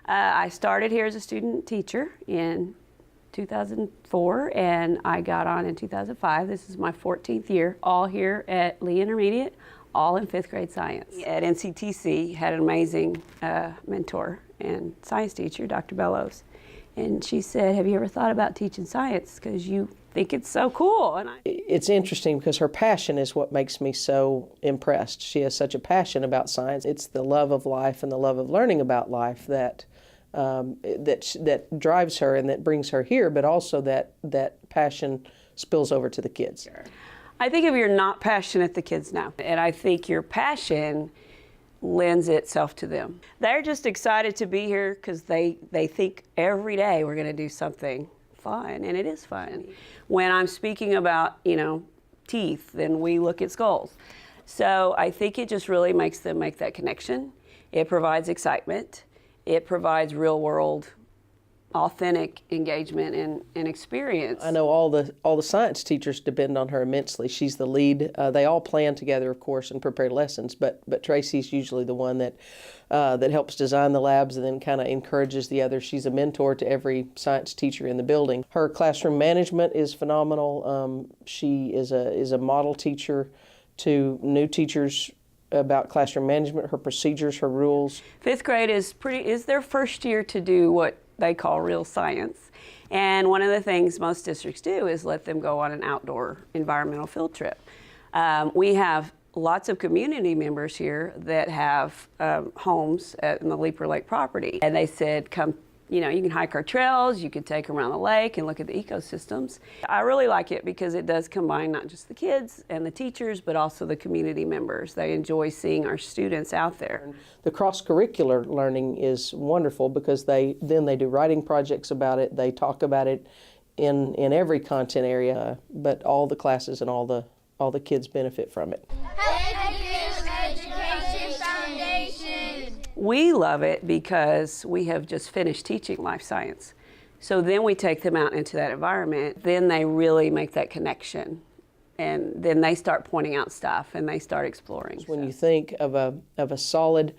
I started here as a student teacher in 2004, and I got on in 2005. This is my 14th year, all here at Lee Intermediate, all in 5th grade science. At NCTC, had an amazing mentor and science teacher, Dr. Bellows. And she said, have you ever thought about teaching science? Because you think it's so cool. And It's interesting because her passion is what makes me so impressed. She has such a passion about science. It's the love of life and the love of learning about life that that drives her and that brings her here, but also that passion spills over to the kids. I think if you're not passionate, the kids know. And I think your passion lends itself to them. They're just excited to be here because they think every day we're going to do something fun, and it is fun. When I'm speaking about, teeth, then we look at skulls. So I think it just really makes them make that connection. It provides excitement. It provides real-world, authentic engagement and experience. I know all the science teachers depend on her immensely. She's the lead. They all plan together, of course, and prepare lessons, but Tracy's usually the one that helps design the labs and then kind of encourages the others. She's a mentor to every science teacher in the building. Her classroom management is phenomenal. She is a model teacher to new teachers about classroom management, her procedures, her rules. 5th grade is their first year to do what they call real science. And one of the things most districts do is let them go on an outdoor environmental field trip. We have lots of community members here that have homes in the Leaper Lake property. And they said, come, you can hike our trails, you can take them around the lake and look at the ecosystems. I really like it because it does combine not just the kids and the teachers, but also the community members. They enjoy seeing our students out there. The cross-curricular learning is wonderful because they do writing projects about it. They talk about it in every content area, but all the classes and all the kids benefit from it. We love it because we have just finished teaching life science. So then we take them out into that environment. Then they really make that connection. And then they start pointing out stuff and they start exploring. When you think of a solid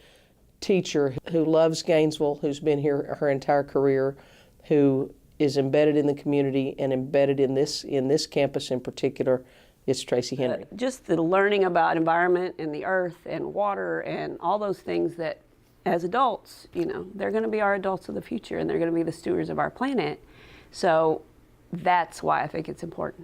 teacher who loves Gainesville, who's been here her entire career, who is embedded in the community and embedded in this campus in particular, it's Tracy Henry. Just the learning about environment and the earth and water and all those things that as adults, they're going to be our adults of the future and they're going to be the stewards of our planet. So that's why I think it's important.